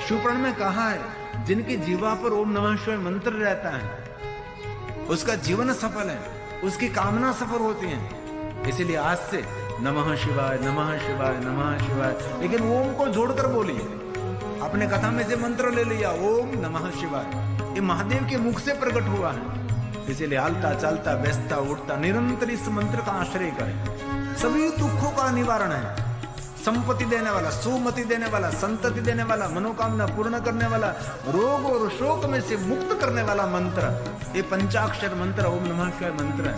शिवपुराण में कहा है जिनकी जीवा पर ओम नमः शिवाय मंत्र रहता है उसका जीवन सफल है, उसकी कामना सफल होती है। इसलिए आज से नमः शिवाय नमः शिवाय नमः शिवाय, लेकिन ओम को जोड़कर बोलिए। अपने कथा में से मंत्र ले लिया ओम नमः शिवाय, ये महादेव के मुख से प्रकट हुआ है। इसलिए हालता चलता बैठता उठता निरंतर इस मंत्र का आश्रय करें। सभी दुखों का निवारण है। संपत्ति देने वाला, सुमति देने वाला, संतति देने वाला, मनोकामना पूर्ण करने वाला, रोग और शोक में से मुक्त करने वाला मंत्र, ये पंचाक्षर मंत्र ओम नमः शिवाय मंत्र है।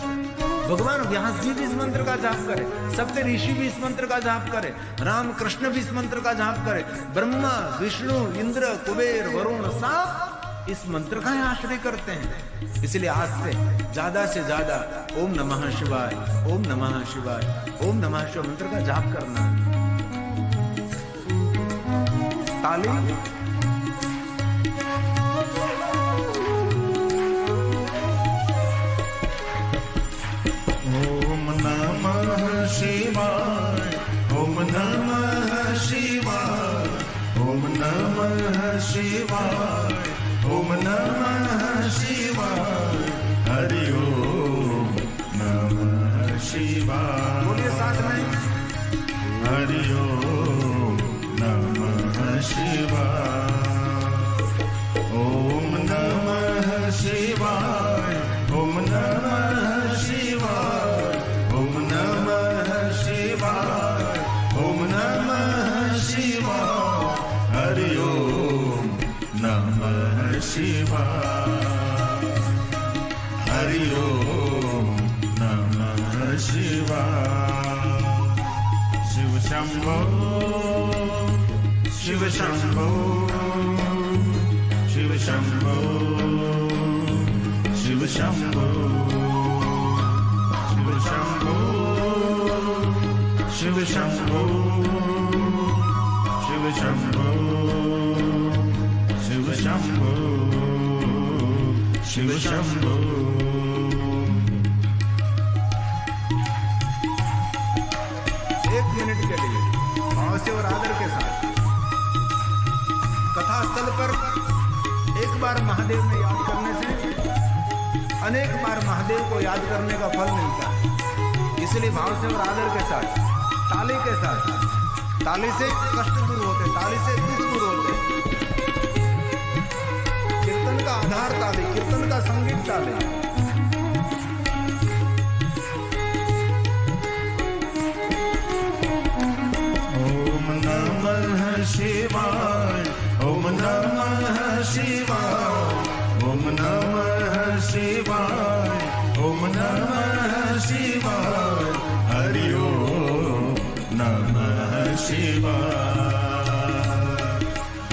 भगवान व्यास जी भी इस मंत्र का जाप करे, सप्त ऋषि भी इस मंत्र का जाप करे, राम कृष्ण भी इस मंत्र का जाप करे, ब्रह्मा विष्णु इंद्र कुबेर वरुण सब इस मंत्र का आश्रय करते हैं। इसलिए आज से ज्यादा ओम नमः शिवाय ओम नमः शिवाय ओम नमः शिवाय मंत्र का जाप करना। ताली ओम नमः शिवाय ओम नमः शिवाय ओम नमः शिवाय ओम नमः शिवाय हरि ओम नमः शिवाय। बोलिए साथ में हरि ओम नमः शिवाय ओम नमः शिवाय ओम नमः शिवाय ओम नमः शिवाय ओम नमः शिवाय हरि ओम नमः शिवाय हरि ओम नमः शिवाय। शिव शंभो शिव शंभो शिव शंभो शिव शंभो शिव शंभो शिव शंभो शिव शंभो शिव शंभो शिव शंभो। एक मिनट के लिए भाव से और आदर के साथ कथा स्थल पर एक बार महादेव ने याद करने से अनेक बार महादेव को याद करने का फल मिलता है। इसलिए भाव से और आदर के साथ ताली के साथ, ताली से कष्ट दूर होते, ताली से दुख दूर होते। कीर्तन का आधार ताली, कीर्तन का संगीत ताली। शिवाय ओम नमः शिवाय ओम नमः शिवाय ओम नमः शिवाय हरि ओम नमः शिवाय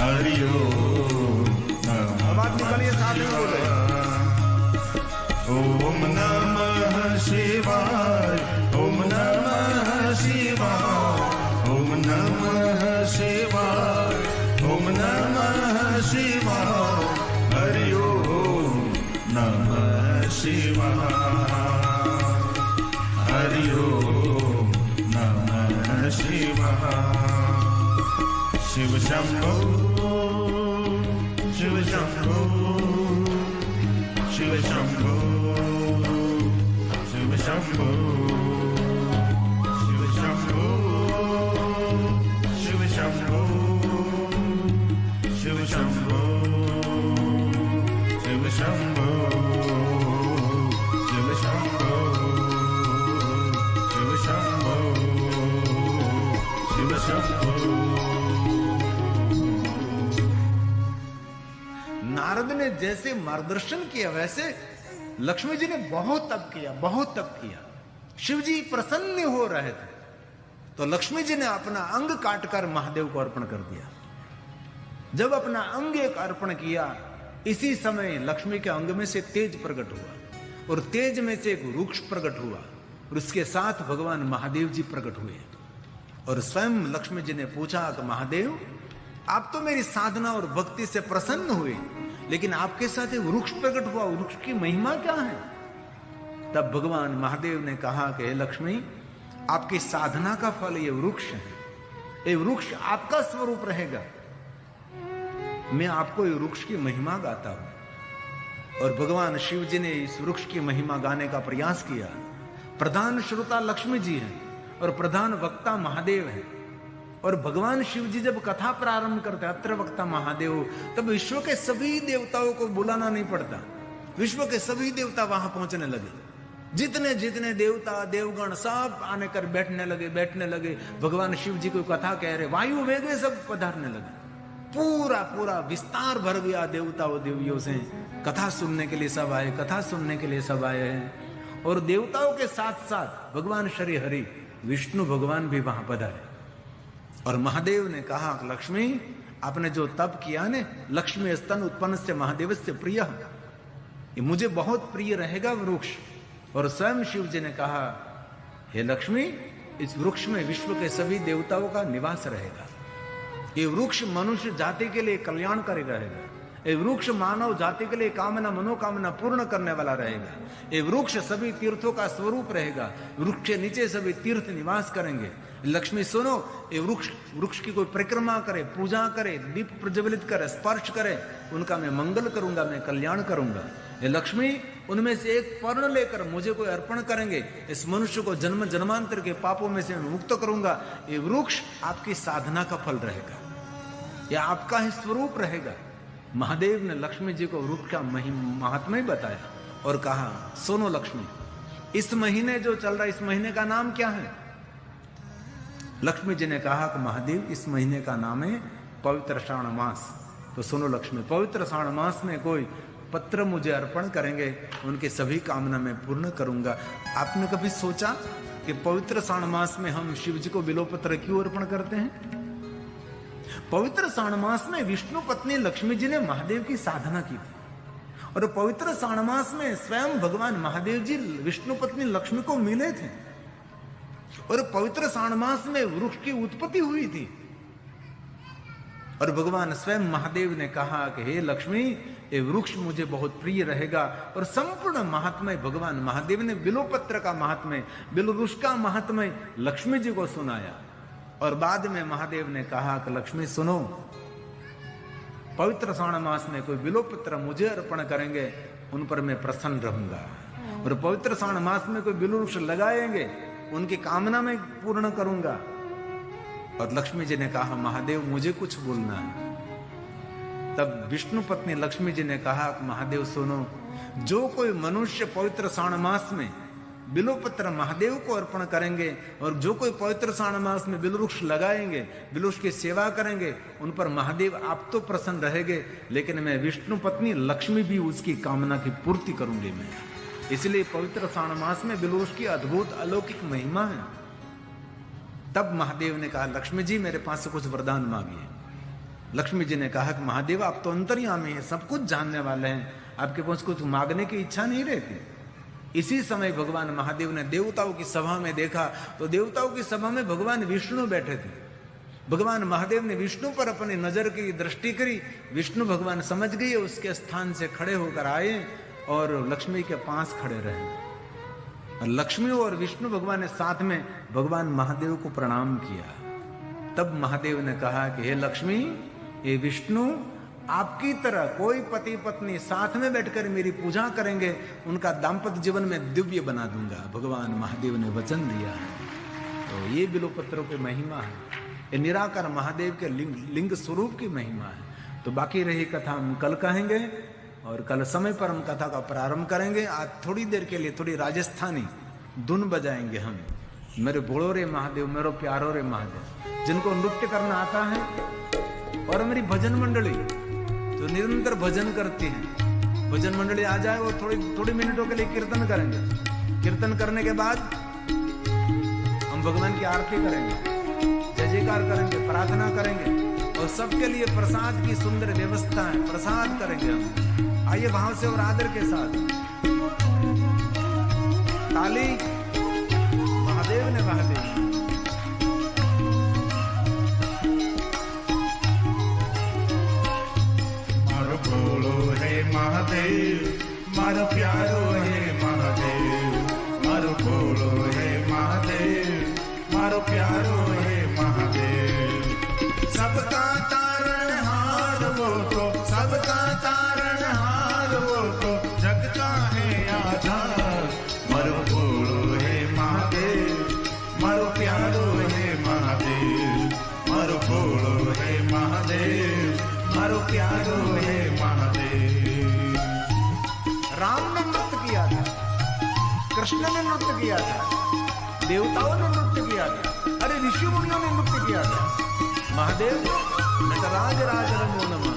हरि ओम नमः शिवाय ओम नमः शिवाय ओम नमः शिवाय ओम नमः शिवाय ओम नमः शिवाय हरि ओम नमः शिवाय हरि ओम नमः शिवाय। शिव शंभो शिव शंभो शिव शंभो शिव शंभो शिव शंभो शिव शंभो शिव शंभो शिव शंभो शिव शंभो शिव शंभो शिव शंभो। नारद ने जैसे मार्गदर्शन किया वैसे लक्ष्मी जी ने बहुत तप किया, बहुत तप किया। शिव जी प्रसन्न हो रहे थे तो लक्ष्मी जी ने अपना अंग काटकर महादेव को अर्पण कर दिया। जब अपना अंग एक अर्पण किया, इसी समय लक्ष्मी के अंग में से तेज प्रकट हुआ और तेज में से एक वृक्ष प्रकट हुआ और उसके साथ भगवान महादेव जी प्रकट हुए। और स्वयं लक्ष्मी जी ने पूछा कि महादेव, आप तो मेरी साधना और भक्ति से प्रसन्न हुए, लेकिन आपके साथ एक वृक्ष प्रकट हुआ, वृक्ष की महिमा क्या है? तब भगवान महादेव ने कहा कि लक्ष्मी, आपकी साधना का फल ये वृक्ष है, ये वृक्ष आपका स्वरूप रहेगा। मैं आपको ये वृक्ष की महिमा गाता हूं। और भगवान शिव जी ने इस वृक्ष की महिमा गाने का प्रयास किया। प्रधान श्रोता लक्ष्मी जी हैं और प्रधान वक्ता महादेव हैं। और भगवान शिव जी जब कथा प्रारंभ करते अत्र वक्ता महादेव, तब विश्व के सभी देवताओं को बुलाना नहीं पड़ता। विश्व के सभी देवता वहां पहुंचने लगे। जितने जितने देवता देवगण सब आने कर बैठने लगे। भगवान शिव जी को कथा कह रहे, वायु वेगे सब पधारने लगे। पूरा पूरा विस्तार भर गया देवताओं देवियों से। कथा सुनने के लिए सब आए, कथा सुनने के लिए सब आए हैं। और देवताओं के साथ साथ भगवान श्री हरि विष्णु भगवान भी वहां पधारे। और महादेव ने कहा, लक्ष्मी आपने जो तप किया ने, लक्ष्मी स्तन उत्पन्न से महादेव से प्रिय, ये मुझे बहुत प्रिय रहेगा वृक्ष। और स्वयं शिव जी ने कहा, हे लक्ष्मी, इस वृक्ष में विश्व के सभी देवताओं का निवास रहेगा। ये वृक्ष मनुष्य जाति के लिए कल्याणकारी रहेगा। ये वृक्ष मानव जाति के लिए कामना मनोकामना पूर्ण करने वाला रहेगा। ये वृक्ष सभी तीर्थों का स्वरूप रहेगा। वृक्ष के नीचे सभी तीर्थ निवास करेंगे। लक्ष्मी सुनो, ये वृक्ष की कोई परिक्रमा करे, पूजा करे, दीप प्रज्वलित करे, स्पर्श करे, उनका मैं मंगल करूंगा, मैं कल्याण करूंगा। ये लक्ष्मी उनमें से एक पर्ण लेकर मुझे कोई अर्पण करेंगे, इस मनुष्य को जन्म जन्मांतर के पापों में से मुक्त करूंगा। ये वृक्ष आपकी साधना का फल रहेगा, यह आपका ही स्वरूप रहेगा। महादेव ने लक्ष्मी जी को वृक्ष का महात्म्य बताया और कहा, सुनो लक्ष्मी, इस महीने जो चल रहा है, इस महीने का नाम क्या है? लक्ष्मी जी ने कहा कि महादेव, इस महीने का नाम है पवित्र श्रावण मास। तो सुनो लक्ष्मी, पवित्र श्रावण मास में कोई पत्र मुझे अर्पण करेंगे, उनके सभी कामना मैं पूर्ण करूंगा। आपने कभी सोचा कि पवित्र श्रावण मास में हम शिव जी को बिल्वपत्र क्यों अर्पण करते हैं? पवित्र श्रावण मास में विष्णु पत्नी लक्ष्मी जी ने महादेव की साधना की थी। और पवित्र श्रावण मास में स्वयं भगवान महादेव जी विष्णु पत्नी लक्ष्मी को मिले थे। और पवित्र श्रावण मास में वृक्ष की उत्पत्ति हुई थी। और भगवान स्वयं महादेव ने कहा कि हे लक्ष्मी, ये वृक्ष मुझे बहुत प्रिय रहेगा। और संपूर्ण महात्म्य भगवान महादेव ने बिल्वपत्र का महात्म्य, बिल्ववृक्ष का महात्म्य लक्ष्मी जी को सुनाया। और बाद में महादेव ने कहा कि लक्ष्मी सुनो, पवित्र श्रावण मास में कोई बिल्वपत्र मुझे अर्पण करेंगे, उन पर मैं प्रसन्न रहूंगा। और पवित्र श्रावण मास में कोई बिल्ववृक्ष लगाएंगे, उनकी कामना में पूर्ण करूंगा। और लक्ष्मी जी ने कहा, महादेव मुझे कुछ बोलना है। तब विष्णु पत्नी लक्ष्मी जी ने कहा, महादेव सुनो, जो कोई मनुष्य पवित्र श्रावण मास में बिल्वपत्र महादेव को अर्पण करेंगे और जो कोई पवित्र श्रावण मास में बिल्ववृक्ष लगाएंगे, बिल्ववृक्ष की सेवा करेंगे, उन पर महादेव आप तो प्रसन्न रहेंगे, लेकिन मैं विष्णु पत्नी लक्ष्मी भी उसकी कामना की पूर्ति करूंगी मैं। इसलिए पवित्र श्रावण मास में बिल्ववृक्ष की अद्भुत अलौकिक महिमा है। तब महादेव ने कहा, लक्ष्मी जी मेरे पास से कुछ वरदान मांगिए। लक्ष्मी जी ने कहा कि महादेव आप तो अंतर्यामी हैं, सब कुछ जानने वाले हैं, आपके पास कुछ मांगने की इच्छा नहीं रहती। इसी समय भगवान महादेव ने देवताओं की सभा में देखा, तो देवताओं की सभा में भगवान विष्णु बैठे थे। भगवान महादेव ने विष्णु पर अपनी नजर की दृष्टि करी। विष्णु भगवान समझ गए, उसके स्थान से खड़े होकर आए और लक्ष्मी के पास खड़े रहे। लक्ष्मी और विष्णु भगवान ने साथ में भगवान महादेव को प्रणाम किया। तब महादेव ने कहा कि हे लक्ष्मी, ये विष्णु आपकी तरह कोई पति पत्नी साथ में बैठकर मेरी पूजा करेंगे, उनका दाम्पत्य जीवन में दिव्य बना दूंगा। भगवान महादेव ने वचन दिया है। तो ये बिल्वपत्रों की महिमा है, ये निराकार महादेव के लिंग स्वरूप की महिमा है। तो बाकी रही कथा हम कल कहेंगे और कल समय पर हम कथा का प्रारंभ करेंगे। आज थोड़ी देर के लिए थोड़ी राजस्थानी धुन बजाएंगे हम। मेरे बोलो रे महादेव, मेरे प्यारो रे महादेव, जिनको नृत्य करना आता है, और मेरी भजन मंडली जो निरंतर भजन करती है, भजन मंडली आ जाए, वो थोड़ी मिनटों के लिए कीर्तन करेंगे। कीर्तन करने के बाद हम भगवान की आरती करेंगे, जय जयकार करेंगे, प्रार्थना करेंगे और सबके लिए प्रसाद की सुंदर व्यवस्था है, प्रसाद करेंगे हम। आइए भाव से और आदर के साथ ताली। महादेव ने महादेव मारो बोलो है महादेव, मारो प्यारो है महादेव, मारो बोलो है महादेव, मारो प्यारो है महादेव। सबका तारण हार वो तो प्यारो है महादेव। राम ने नृत्य किया था, कृष्ण ने नृत्य किया था, देवताओं ने नृत्य किया था, अरे ऋषि मुनियों ने नृत्य किया था। महादेव नटराज राज नमो नमः।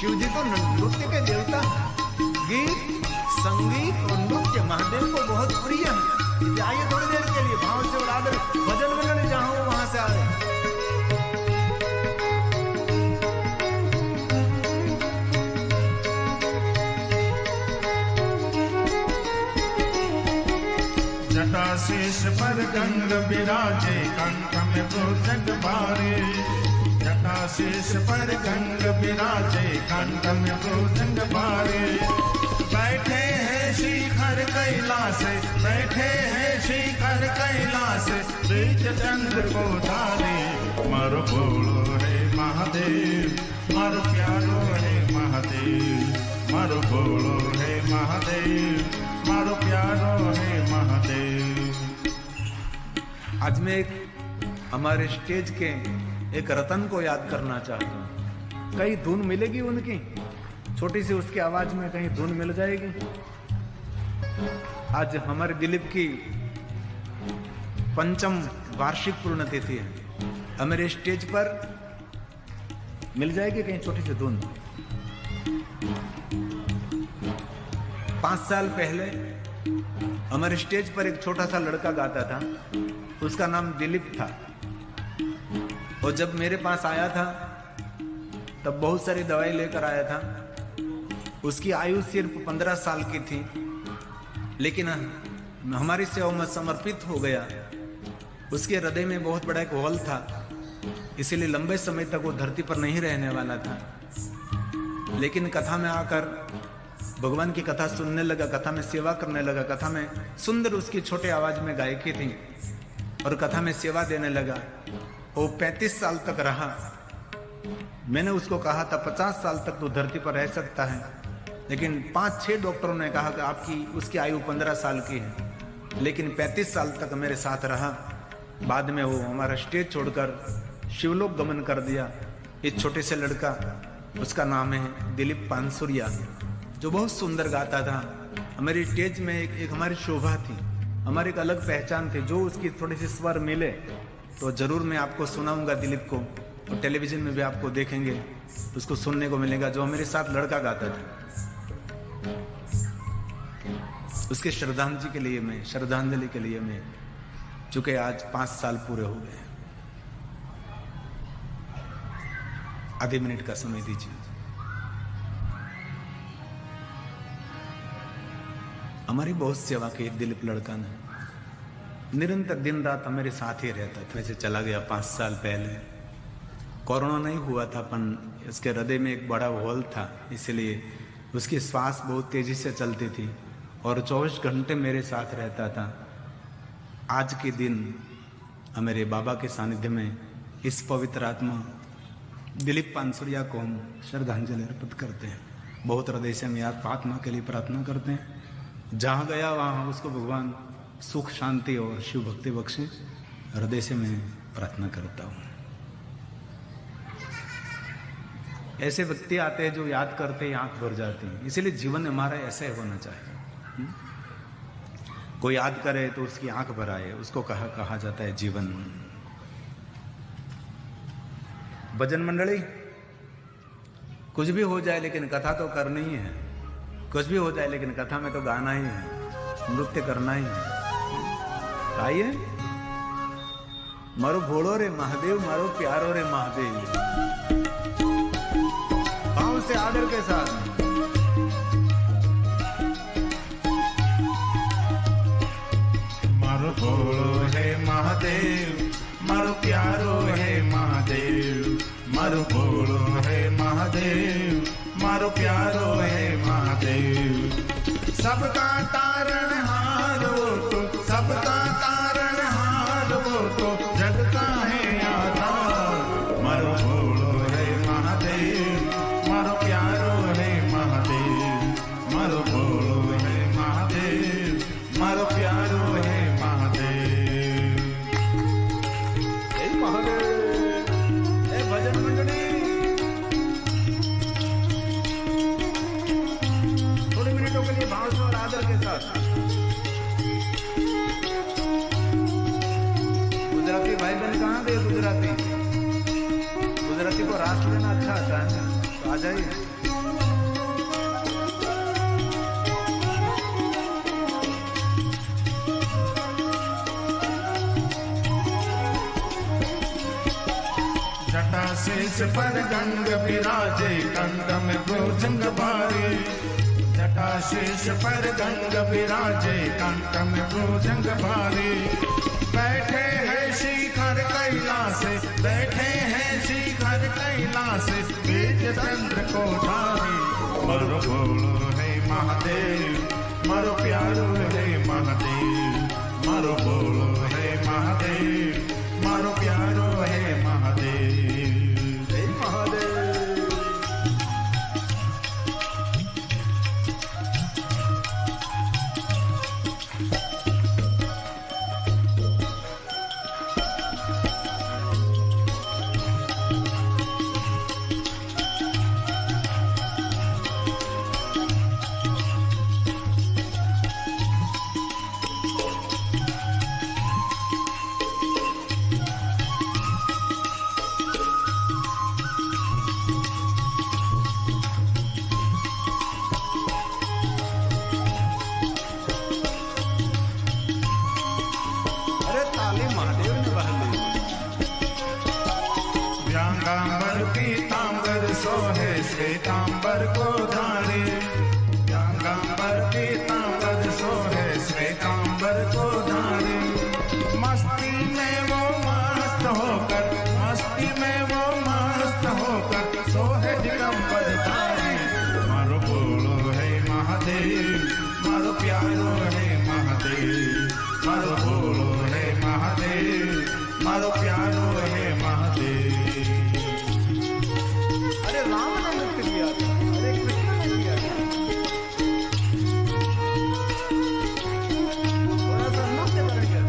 शिव जी तो नृत्य के देवता हैं। गीत, संगीत और नृत्य महादेव को बहुत प्रिय है। आइए थोड़ी देर के लिए भाव से और आदर भजन मंडली जहां हो वहां से आए। जटाशीष पर गंग विराजे, कंठ में भुजंग भारे। जटाशीष पर गंग विराजे, कंठ में भुजंग भारे। बैठे हैं शिखर कैलाश, बैठे हैं शिखर कैलाश, बीच चंद्र को धारे। मारो भोलो है महादेव, मारो प्यारो है महादेव। मारो भोलो है महादेव, मारो प्यारो है महादेव। आज मैं हमारे स्टेज के एक रतन को याद करना चाहता हूँ। कहीं धुन मिलेगी उनकी, छोटी सी उसकी आवाज में कहीं धुन मिल जाएगी। आज हमारे दिलीप की 5वीं वार्षिक पुण्यतिथि है। हमारे स्टेज पर मिल जाएगी कहीं छोटी सी धुन। 5 साल पहले हमारे स्टेज पर एक छोटा सा लड़का गाता था, उसका नाम दिलीप था। और जब मेरे पास आया था तब बहुत सारी दवाई लेकर आया था। उसकी आयु सिर्फ 15 साल की थी, लेकिन हमारी सेवा में समर्पित हो गया। उसके हृदय में बहुत बड़ा एक होल था, इसीलिए लंबे समय तक वो धरती पर नहीं रहने वाला था। लेकिन कथा में आकर भगवान की कथा सुनने लगा, कथा में सेवा करने लगा। कथा में सुंदर उसकी छोटे आवाज में गायकी थी और कथा में सेवा देने लगा। वो 35 साल तक रहा। मैंने उसको कहा था 50 साल तक तो धरती पर रह सकता है, लेकिन 5-6 डॉक्टरों ने कहा कि आपकी उसकी आयु 15 साल की है। लेकिन 35 साल तक मेरे साथ रहा। बाद में वो हमारा स्टेज छोड़कर शिवलोक गमन कर दिया। एक छोटे से लड़का, उसका नाम है दिलीप पानसुरिया, जो बहुत सुंदर गाता था। हमारी स्टेज में एक हमारी शोभा थी, हमारी एक अलग पहचान थी। जो उसकी थोड़ी सी स्वर मिले तो जरूर मैं आपको सुनाऊंगा दिलीप को, और टेलीविजन में भी आपको देखेंगे, उसको सुनने को मिलेगा, जो मेरे साथ लड़का गाता था। उसके श्रद्धांजलि के लिए मैं चूंकि आज 5 साल पूरे हो गए। आधे मिनट का समय दीजिए। हमारी बहुत सेवा की दिलीप लड़का ने, निरंतर दिन रात हमारे साथ ही रहता था। वैसे चला गया 5 साल पहले। कोरोना नहीं हुआ था, पर इसके हृदय में एक बड़ा होल था, इसलिए उसकी श्वास बहुत तेजी से चलती थी और 24 घंटे मेरे साथ रहता था। आज के दिन हमारे बाबा के सानिध्य में इस पवित्र आत्मा दिलीप पानसुरिया को हम श्रद्धांजलि अर्पित करते हैं। बहुत हृदय से हम याद आत्मा के लिए प्रार्थना करते हैं। जहाँ गया वहाँ उसको भगवान सुख, शांति और शिव भक्ति बख्शे। हृदय से मैं प्रार्थना करता हूँ। ऐसे व्यक्ति आते हैं जो याद करते हैं आंख भर जाती है। इसलिए जीवन हमारा ऐसा ही होना चाहिए। कोई याद करे तो उसकी आंख भर आए, उसको कहा जाता है जीवन। भजन मंडली, कुछ भी हो जाए लेकिन कथा तो करनी ही है। कुछ भी हो जाए लेकिन कथा में तो गाना ही है, नृत्य करना ही है। आइए, मारो भोलो रे महादेव, मारो प्यारो रे महादेव। भाव से आदर के साथ मारो भोलो है महादेव, मारो प्यारो है महादेव। मारो भोलो है महादेव, मारो प्यारो है महादेव। सबका तारण हार वो तो, सबका तारण हार वो तो, जग का है आधार। मारो भोलो है महादेव, मारो प्यारो है महादेव। मारो भोलो है महादेव, मारो प्यारो है महादेव। महादेव। भजन मंडली, अच्छा आता है, तो आ जाइए। जटा शेष पर गंग विराजे, कंठ में भुजंग भारी। जटा शेष पर गंग विराजे, कंठ में भुजंग भारी। बैठे हैं शिखर कैलाश, बैठे हैं शिखर कैलाश, बीज चंद्र को धारी। मरो बोलो है महादेव, मरो प्यारो है महादेव, मरो बोलो है महादेव, मरो प्यारो है महादेव। जय महादेव। पीतांबर सोहे श्वेतांबर को धारे। व्यांगांबर पीतांबर सोहे श्वेतांबर को धारे। मस्ती में वो मस्त होकर, मस्ती में वो मस्त होकर सोहे दिगंबर धारे। मारो बोलो है महादेव, मारो प्यारो है महादेव, मारो बोलो है महादेव, मारो प्यारो है महादेव। अरे राम ने मुक्त किया था, अरे कृष्ण ने किया था, थोड़ा सा मुक्त बढ़ गया।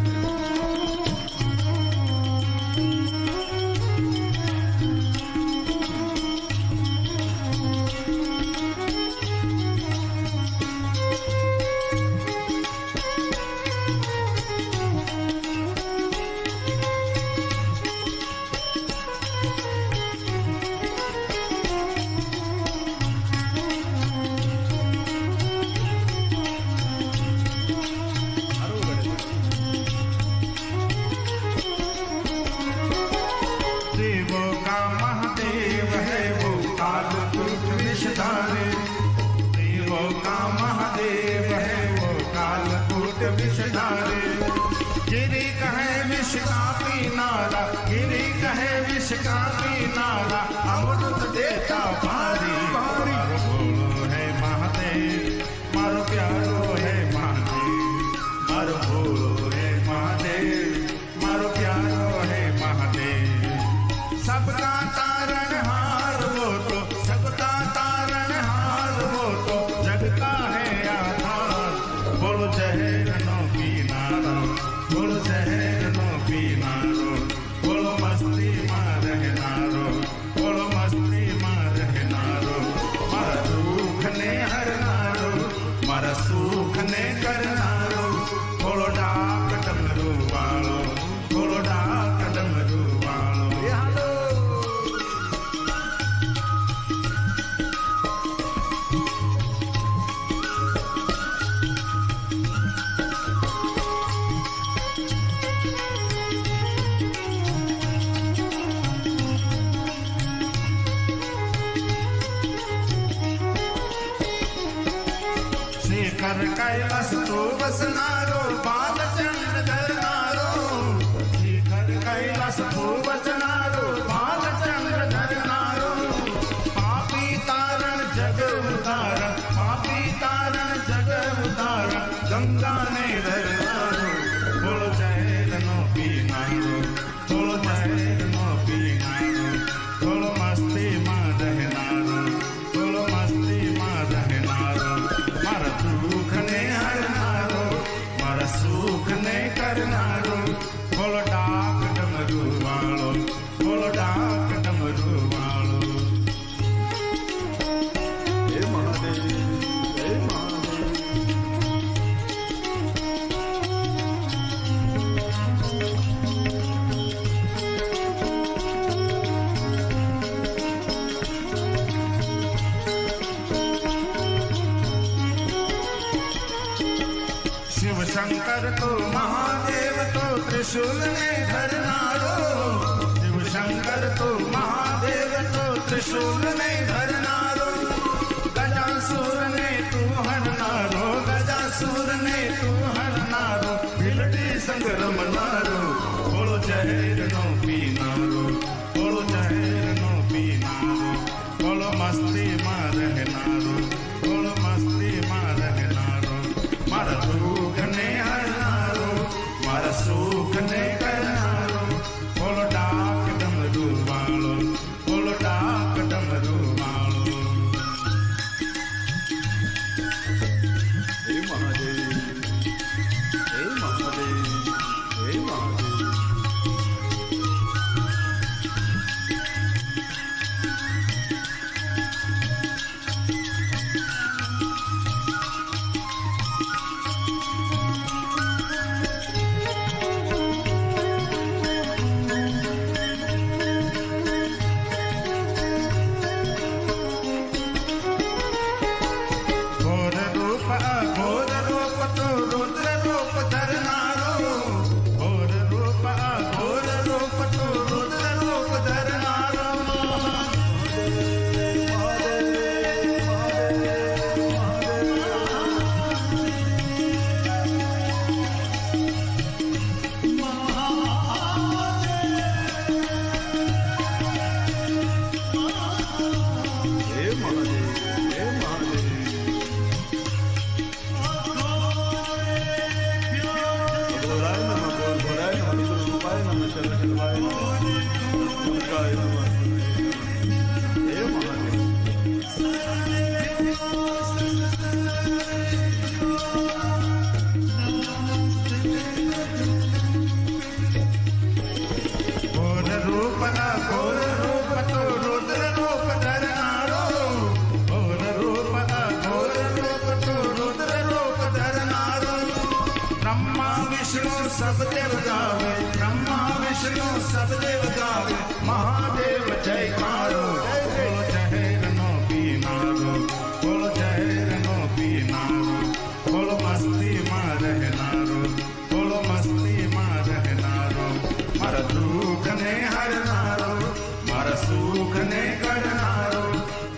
देवों का महादेव है वो कालकूट विषधारे। गिरी कहे विष का पीनारा, गिरी कहे विष का पीनारा, अमृत देता भारी। मारो बोलो है महादेव, मारो प्यारो है महादेव, मारो बोलो है महादेव, मारो प्यारो है महादेव। सबका तारण हार वो तो, सबका तारण हार वो तो, जग का है आधार। बोलो जहर नो पीनारो, बोलो जहर नो पीनारो, बोलो मस्ती मार रहनारो, बोलो मस्ती मार रहनारो। मारा दुख ने हरनारो, मारा सुख ने करनारो। बोलो डाक डमरू वालो, बोलो डाक डमरू वालो। शिखर कैलाश तो बसनारो, बालचंद्र धरनारो। शिखर कैलाश तो बसनारो, बालचंद्र धरनारो। पापी तारण जग उतारण, पापी तारण जग उतारण, गंगा ने धरनारो। बोलो जय नो पीनारो, बोलो जय नो पीनारो, बोलो मस्ती मां रहनारो, बोलो मस्ती मां रहनारो। मारा दुख ने हरनारो, त्रिशूल ने धरनारो, शिव शंकर तो महादेव तो त्रिशूल ने धरनारो, गजासुर ने तू हरनारो, गजासुर ने तू हरनारो, भिलटी संग रमनारो, बोलो जहर नो पीनारो, बोलो जहर नो पीनारो, बोलो मस्ती मां रहनारो, बोलो मस्ती मां रहनारो, मारा दुख ने हरनारो, मारा सुख ने करनारो, बोलो डाक डमरू वालो, बोलो डाक डमरू वालो। हे महादेव, हे महादेव, हे महादेव। घोर रूप तो रुद्र रूप धरनारो, घोर रूप घोर रूप तो रुद्र रूप धरनारो, हे महादेव, हे महादेव। घोराय नमः, घोराय नमः, रूपाय नमः, शरणाय नमः, दुर्गाय नमः। हे महादेव। घोर रूप तो रुद्र रूप धरनारो, घोर रूप तो रुद्र रूप धरनारो, ब्रह्मा विष्णु सब देव गावे, ब्रह्मा विष्णु सब देव गावे, महादेव जयकारो, बोलो जहर नो पीनारो, बोलो जहर नो पीनारो, बोलो मस्ती मां रहनारो, बोलो मस्ती मां रहनारो, मारा दुख ने हरनारो, मारा सुख ने करनारो,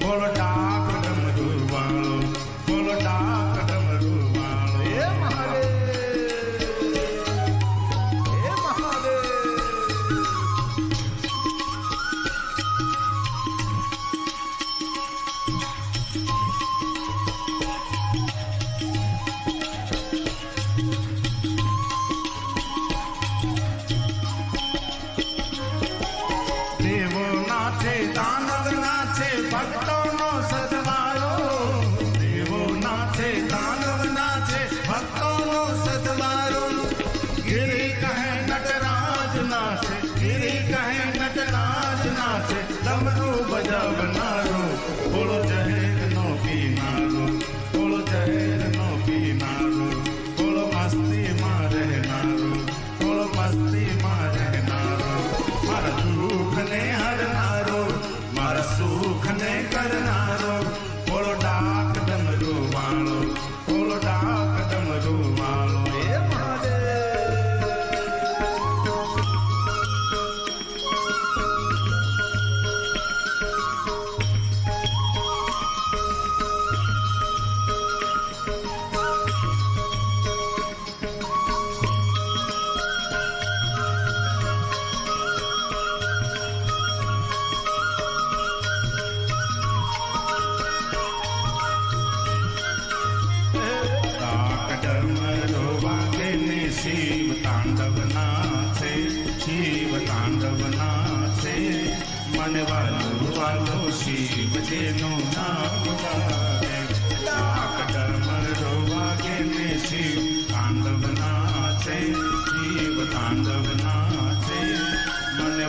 बोलो डाक डमरू वालो, बोलो डाक डमरू वालो। हे महादेव, हे महादेव। देवो नाचे दानव नाचे भक्तों नो सदवारो, देवो नाचे दानव नाचे भक्तों नो सदवारो, गिरी कहे नटराज नाचे, गिरी कहे नटराज नाचे, डमरू बजावनारो, बोलो जहर नो पीनारो, बोलो जहर नो पीनारो, बोलो मस्ती मां रहनारो, बोलो मस्ती मां रहनारो, मारा दुख ने हरनारो, मारा सुख ने करनारो, बोलो डाक डमरू वालो, बोलो डाक डमरू वालो। हे महादेव। डाक डमरू वागे ने शिव तांडव नाचे, शिव तांडव नाचे, मन वालो शिव जेनो नाम गावे, डाक डमरू वागे ने शिव तांडव नाचे, शिव तांडव नाचे, मन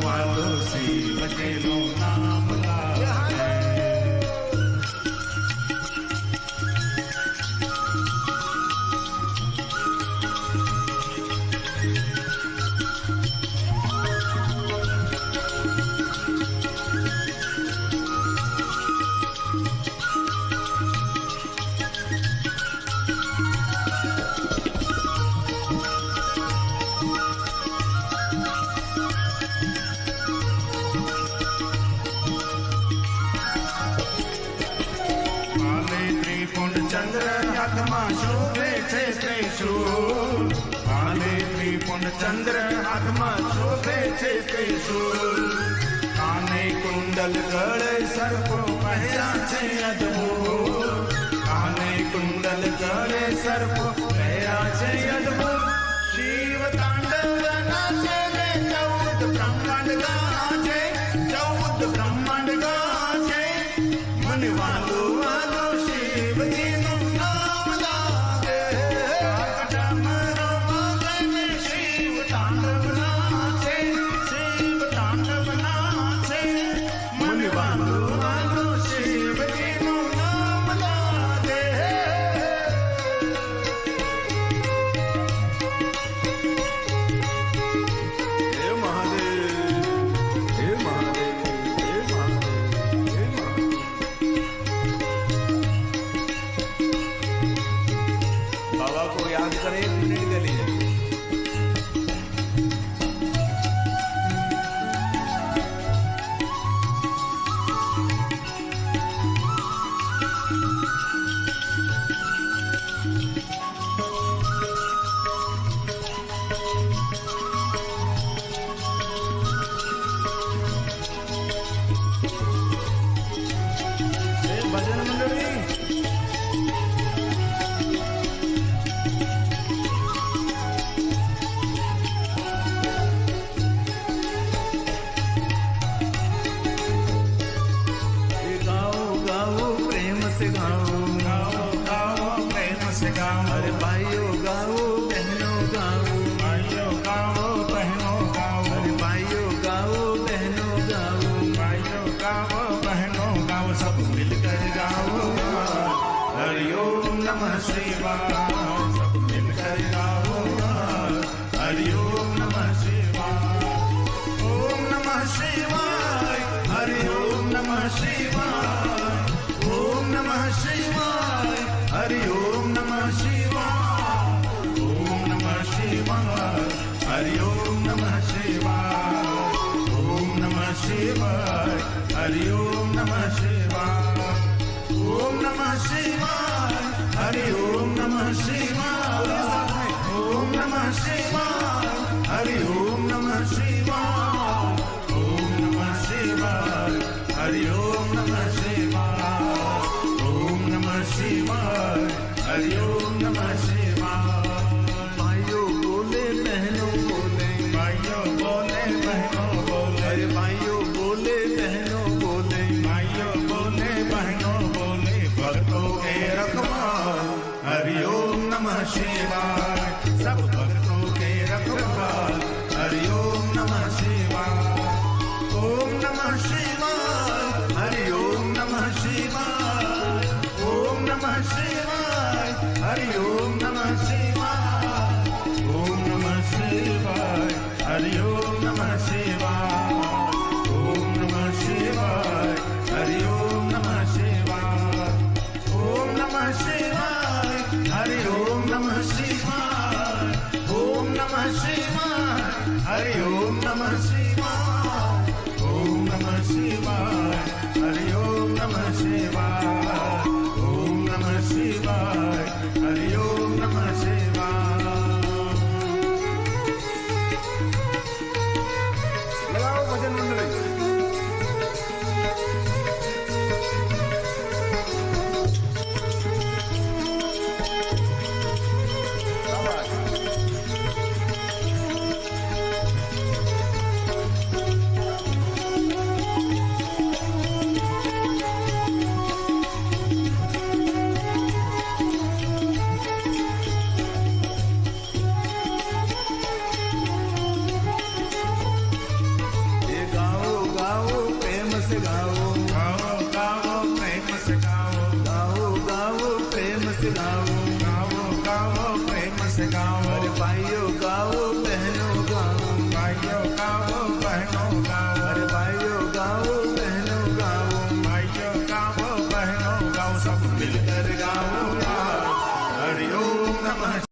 वालो शिव जेनो नाम गावे। ત્રિશૂળ કાલે ત્રિપુંડ ચંદ્ર હાથમાં શોભે છે ત્રિશૂળ કાને કુંડલ ગળે સર્પ પહેર્યા છે અદ્ભુત કાને કુંડલ ગળે સર્પ પહેર્યા છે અદ્ભુત શિવ તાંડવ નાચે ને 14 બ્રહ્માંડ ગાજે 14 બ્રહ્માંડ ગાજે મને વાલો વાલો શિવજીનું નામ લાગે ડમરો વાગે ને શિવ તાંડવ નાચે મને વાલો વાલો શિવજીનું નામ લાગે હે મહાદેવ, હે મહાદેવ, હે મહાદેવ, હે મહાદેવ. बाबा को याद करें 1 मिनट के लिए. भजन मंडली गाओ गाओ प्रेम से गाओ गाओ गाओ प्रेम से गाओ अरे भाइयों गाओ बहनों गाओ भाइयों गाओ बहनों गाओ अरे भाइयों गाओ बहनों गाओ भाइयों गाओ बहनों गाओ सब मिलकर गाओ हरिओम नमः शिवाय सब मिलकर गाओ हरिओम नमः शिवाय ओम नमः शिवाय हरिओम नमः शिवाय ओम नमः शिवाय हरिओम नमः शिवाय ओम नमः शिवाय हरिओम नमः शिवाय ओम नमः शिवाय हरिओम नमः शिवाय ओम नमः शिवाय हरिओम नमः शिवाय ओम नमः शिवाय हरिओम नमः शिवाय ओम नमः शिवाय हरिओम नमः शिवाय ओम नमः शिवाय हरिओम नमः शिवाय भाइयों बोले बहनों बोले भाइयों बोले बहनों बोले अरे भाइयों बोले बहनों बोले भाइयों बोले बहनों बोले भक्तों के रखवाल हरिओम नमः शिवाय सब भक्तों के रखवाल हरिओम नमः शिवाय ओम नमः शिवाय हरिओम नमः शिवाय ओम नमः शिवाय हरिओम नमः शिवाय ओम नमः शिवाय हरिओम नमः शिवाय ओम नमः शिवाय हरिओम नमः शिवाय ओम नमः शिवाय हरिओम नमः शिवाय ओम नमः शिवाय हरिओम नमः शिवाय ओम नमः शिवाय हरिओम नमः शिवाय ओम नमः शिवाय हरिओम नमः शिवाय लगाओ भजन मंडली. ये गाओ गाओ प्रेम से गाओ गाओ गाओ प्रेम से गाओ गाओ गाओ प्रेम से गाओ गाओ गाओ प्रेम से गाओ